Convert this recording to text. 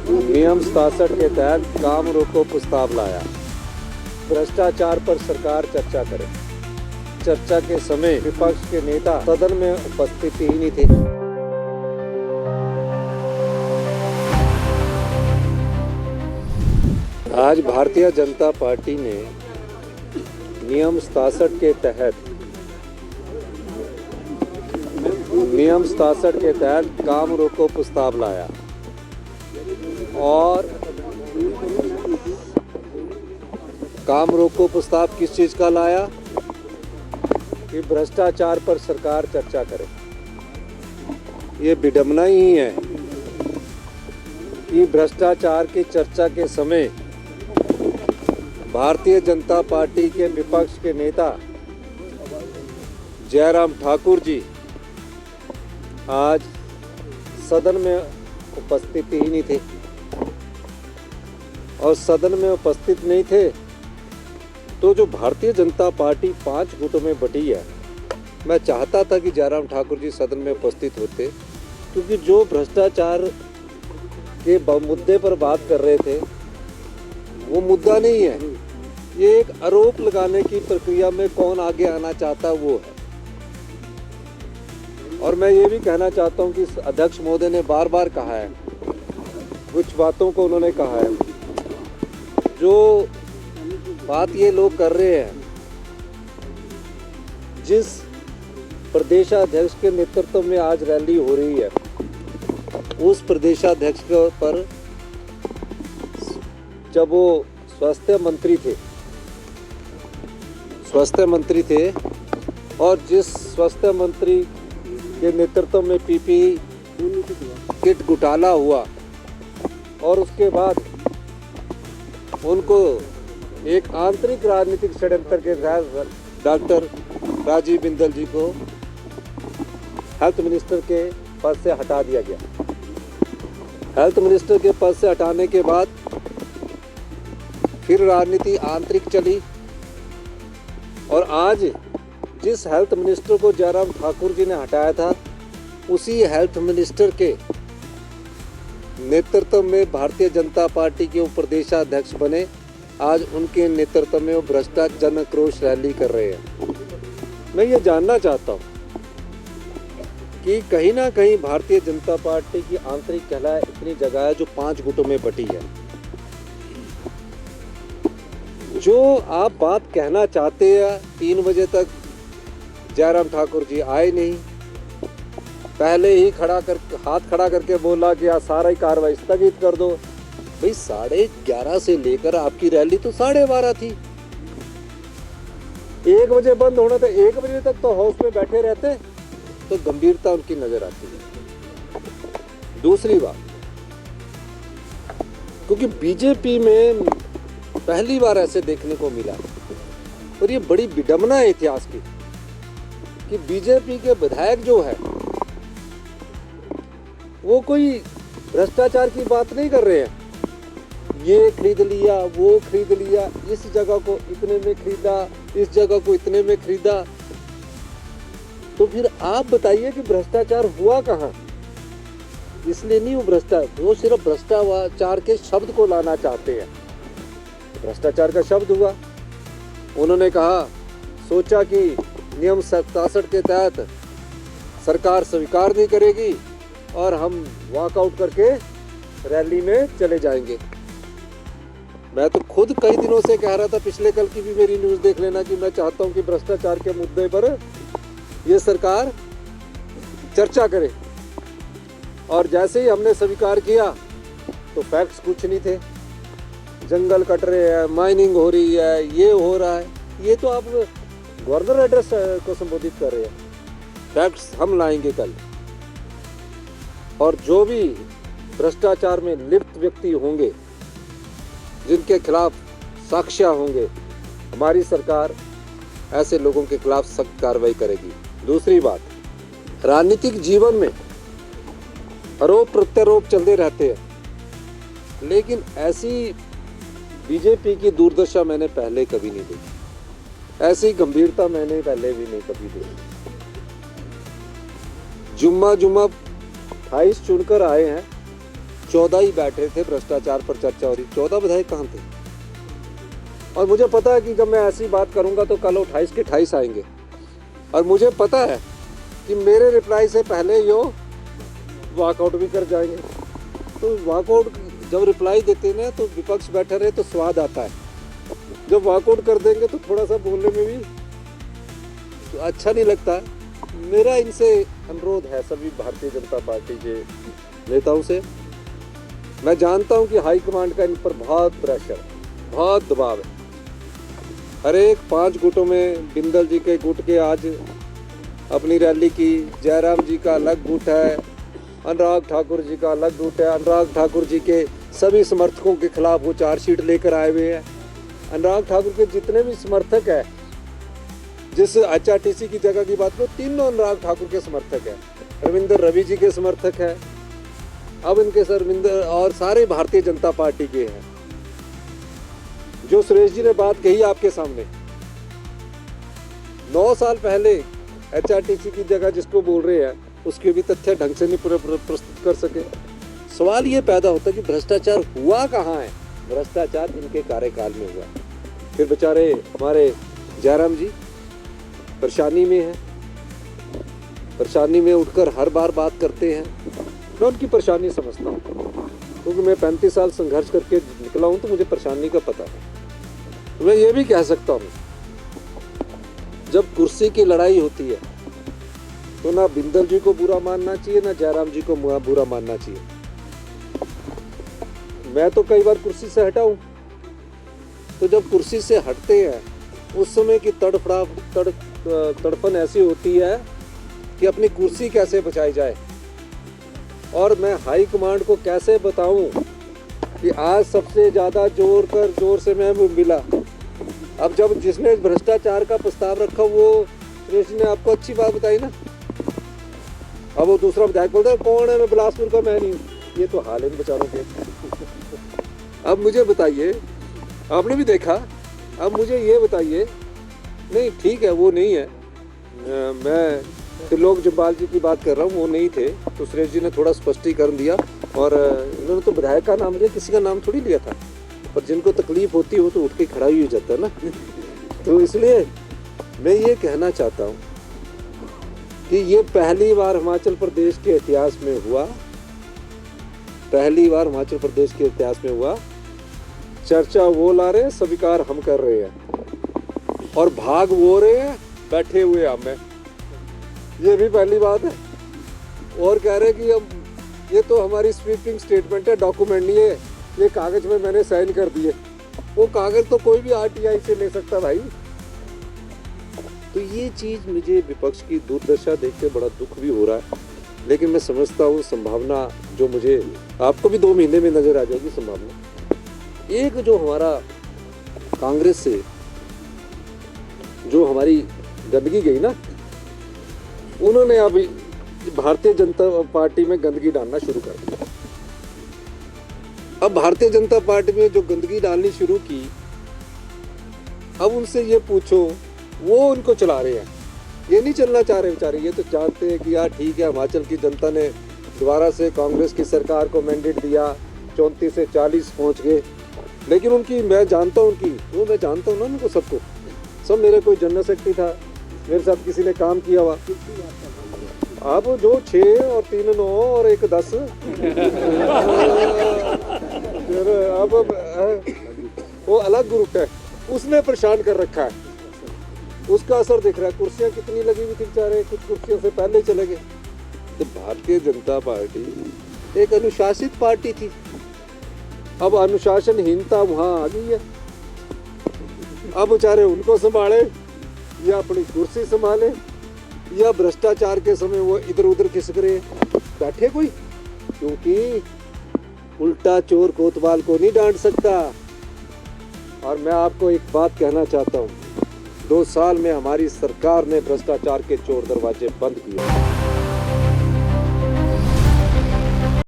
नियम 67 के तहत काम रोको प्रस्ताव लाया। भ्रष्टाचार पर सरकार चर्चा करे। चर्चा के समय विपक्ष के नेता सदन में उपस्थित ही नहीं थे। आज भारतीय जनता पार्टी ने नियम 67 के तहत काम रोको प्रस्ताव लाया और काम रोको प्रस्ताव किस चीज का लाया कि भ्रष्टाचार पर सरकार चर्चा करे। ये विडंबना ही है कि भ्रष्टाचार की चर्चा के समय भारतीय जनता पार्टी के विपक्ष के नेता जयराम ठाकुर जी आज सदन में उपस्थित ही नहीं थे। और सदन में उपस्थित नहीं थे तो जो भारतीय जनता पार्टी 5 गुटों में बटी है, मैं चाहता था कि जयराम ठाकुर जी सदन में उपस्थित होते, क्योंकि जो भ्रष्टाचार के मुद्दे पर बात कर रहे थे वो मुद्दा नहीं है। ये एक आरोप लगाने की प्रक्रिया में कौन आगे आना चाहता वो है। और मैं ये भी कहना चाहता हूँ कि अध्यक्ष महोदय ने बार बार कहा है, कुछ बातों को उन्होंने कहा है, जो बात ये लोग कर रहे हैं, जिस प्रदेशाध्यक्ष के नेतृत्व में आज रैली हो रही है, उस प्रदेशाध्यक्ष के पर जब वो स्वास्थ्य मंत्री थे और जिस स्वास्थ्य मंत्री के नेतृत्व में पीपीई किट घोटाला हुआ और उसके बाद उनको एक आंतरिक राजनीतिक षड्यंत्र के तहत डॉक्टर राजीव बिंदल जी को हेल्थ मिनिस्टर के पद से हटा दिया गया। हेल्थ मिनिस्टर के पद से हटाने के बाद फिर राजनीति आंतरिक चली और आज जिस हेल्थ मिनिस्टर को जयराम ठाकुर जी ने हटाया था, उसी हेल्थ मिनिस्टर के नेतृत्व में भारतीय जनता पार्टी के प्रदेशाध्यक्ष बने। आज उनके नेतृत्व में वो भ्रष्टाचार जन आक्रोश रैली कर रहे हैं। मैं ये जानना चाहता हूँ कि कहीं ना कहीं भारतीय जनता पार्टी की आंतरिक कलह इतनी जगह है जो 5 गुटों में बटी है। जो आप बात कहना चाहते हैं, 3 बजे तक जयराम ठाकुर जी आए नहीं, पहले ही हाथ खड़ा करके बोला कि आज सारा ही कार्रवाई स्थगित कर दो। भाई 11:30 से लेकर आपकी रैली तो 12:30 थी। 1 बजे बंद होना था, 1 बजे तक तो हाउस में बैठे रहते तो गंभीरता उनकी नजर आती है। दूसरी बात, क्योंकि बीजेपी में पहली बार ऐसे देखने को मिला और ये बड़ी विडंबना है इतिहास की कि बीजेपी के विधायक जो है वो कोई भ्रष्टाचार की बात नहीं कर रहे हैं। ये खरीद लिया, वो खरीद लिया, इस जगह को इतने में खरीदा, इस जगह को इतने में खरीदा। तो फिर आप बताइए कि भ्रष्टाचार हुआ कहाँ? इसलिए नहीं वो वो सिर्फ भ्रष्टाचार के शब्द को लाना चाहते हैं। भ्रष्टाचार का शब्द हुआ। उन्होंने कहा, सोचा कि नियम 67 के तहत सरकार स्वीकार नहीं करेगी और हम वॉकआउट करके रैली में चले जाएंगे। मैं तो खुद कई दिनों से कह रहा था, पिछले कल की भी मेरी न्यूज़ देख लेना, कि मैं चाहता हूं कि भ्रष्टाचार के मुद्दे पर ये सरकार चर्चा करे। और जैसे ही हमने स्वीकार किया तो फैक्ट्स कुछ नहीं थे। जंगल कट रहे हैं, माइनिंग हो रही है, ये हो रहा है। ये तो आप गवर्नर एड्रेस को संबोधित कर रहे हैं। फैक्ट्स हम लाएंगे कल। और जो भी भ्रष्टाचार में लिप्त व्यक्ति होंगे, जिनके खिलाफ साक्ष्य होंगे, हमारी सरकार ऐसे लोगों के खिलाफ सख्त कार्रवाई करेगी। दूसरी बात, राजनीतिक जीवन में आरोप प्रत्यारोप चलते रहते हैं, लेकिन ऐसी बीजेपी की दुर्दशा मैंने पहले कभी नहीं देखी। ऐसी गंभीरता मैंने पहले भी नहीं कभी देखी। जुम्मा 28 चुनकर आए हैं, 14 ही बैठे थे, भ्रष्टाचार पर चर्चा हो रही, 14 विधायक कहाँ थे? और मुझे पता है कि जब मैं ऐसी बात करूंगा तो कल 28 के 28 आएंगे, और मुझे पता है कि मेरे रिप्लाई से पहले यो वॉकआउट भी कर जाएंगे। तो वॉकआउट जब रिप्लाई देते ना तो विपक्ष बैठे रहे तो स्वाद आता है, जब वॉकआउट कर देंगे तो थोड़ा सा बोलने में भी तो अच्छा नहीं लगता है। मेरा इनसे अनुरोध है, सभी भारतीय जनता पार्टी के नेताओं से, मैं जानता हूं कि हाईकमांड का इन पर बहुत प्रेशर, बहुत दबाव है। हर एक 5 गुटों में बिंदल जी के गुट के आज अपनी रैली की, जयराम जी का अलग गुट है, अनुराग ठाकुर जी का अलग गुट है। अनुराग ठाकुर जी के सभी समर्थकों के खिलाफ वो चार्जशीट लेकर आए हुए हैं। अनुराग ठाकुर के जितने भी समर्थक हैं, जिस HRTC की जगह की बात करो, तीनों अनुराग ठाकुर के समर्थक हैं। रविंदर रवि जी के समर्थक हैं, अब इनके रविंदर और सारे भारतीय जनता पार्टी के हैं। जो सुरेश जी ने बात कही आपके सामने, 9 साल पहले HRTC की जगह जिसको बोल रहे हैं उसके भी तथ्य ढंग से नहीं प्रस्तुत कर सके। सवाल ये पैदा होता है कि भ्रष्टाचार हुआ कहाँ है? भ्रष्टाचार इनके कार्यकाल में हुआ। फिर बेचारे हमारे जयराम जी परेशानी में हैं, परेशानी में उठकर हर बार बात करते हैं। मैं उनकी परेशानी समझता हूँ, क्योंकि मैं 35 साल संघर्ष करके निकला हूँ, तो मुझे परेशानी का पता है। तो मैं ये भी कह सकता हूँ, जब कुर्सी की लड़ाई होती है तो ना बिंदल जी को बुरा मानना चाहिए, ना जयराम जी को बुरा मानना चाहिए। मैं तो कई बार कुर्सी से हटा हूँ, तो जब कुर्सी से हटते हैं उस समय की तड़फन ऐसी होती है कि अपनी कुर्सी कैसे बचाई जाए। और मैं हाई कमांड को कैसे बताऊं कि आज सबसे ज़्यादा जोर से मैं मिला। अब जब जिसने भ्रष्टाचार का प्रस्ताव रखा वो सुरेश ने आपको अच्छी बात बताई ना, अब वो दूसरा विधायक बोलता है कौन है, मैं बिलासपुर का मैं नहीं हूँ। ये तो हाल है बेचारों के। अब मुझे बताइए, आपने भी देखा, अब मुझे ये बताइए, नहीं ठीक है वो नहीं है, मैं त्रिलोक जम्वाल जी की बात कर रहा हूँ, वो नहीं थे, तो सुरेश जी ने थोड़ा स्पष्टीकरण दिया। और इन्होंने तो विधायक का नाम लिया, किसी का नाम थोड़ी लिया था। पर जिनको तकलीफ होती है वो तो उठ के खड़ा ही हो जाता है ना। तो इसलिए मैं ये कहना चाहता हूँ कि ये पहली बार हिमाचल प्रदेश के इतिहास में हुआ, पहली बार हिमाचल प्रदेश के इतिहास में हुआ। चर्चा वो ला रहे हैं, स्वीकार हम कर रहे हैं, और भाग वो रहे हैं, बैठे हुए हम हैं। ये भी पहली बात है। और कह रहे हैं कि अब ये तो हमारी स्वीपिंग स्टेटमेंट है, डॉक्यूमेंट नहीं है, ये कागज में मैंने साइन कर दिए। वो कागज तो कोई भी RTI से ले सकता भाई। तो ये चीज़ मुझे विपक्ष की दुर्दशा देख के बड़ा दुख भी हो रहा है, लेकिन मैं समझता हूँ संभावना जो मुझे, आपको भी 2 महीने में नज़र आ जाएगी संभावना। एक जो हमारा कांग्रेस से जो हमारी गंदगी गई ना, उन्होंने अभी भारतीय जनता पार्टी में गंदगी डालना शुरू कर दिया। अब भारतीय जनता पार्टी में जो गंदगी डालनी शुरू की, अब उनसे ये पूछो, वो उनको चला रहे हैं, ये नहीं चलना चाह रहे बेचारे। ये तो चाहते हैं कि यार ठीक है, हिमाचल की जनता ने दोबारा से कांग्रेस की सरकार को मैंडेट दिया, 34 से 40 पहुंच गए। लेकिन उनकी मैं जानता हूँ, वो मैं जानता हूँ ना उनको, सबको, सब मेरे कोई जनरल सेक्रेटरी था, मेरे साथ किसी ने काम किया हुआ। आप जो 6 और 3 9 और 1 10 अब वो अलग ग्रुप है, उसने परेशान कर रखा है, उसका असर दिख रहा है। कुर्सियां कितनी लगी हुई थी बेचारे, कुछ कुर्सियों से पहले चले गए। तो भारतीय जनता पार्टी एक अनुशासित पार्टी थी, अब अनुशासनहीनता वहाँ आ गई है। अब बेचारे उनको संभाले या अपनी कुर्सी संभाले, या भ्रष्टाचार के समय वो इधर उधर खिसक रहे बैठे कोई, क्योंकि उल्टा चोर कोतवाल को नहीं डांट सकता। और मैं आपको एक बात कहना चाहता हूँ, 2 साल में हमारी सरकार ने भ्रष्टाचार के चोर दरवाजे बंद किए।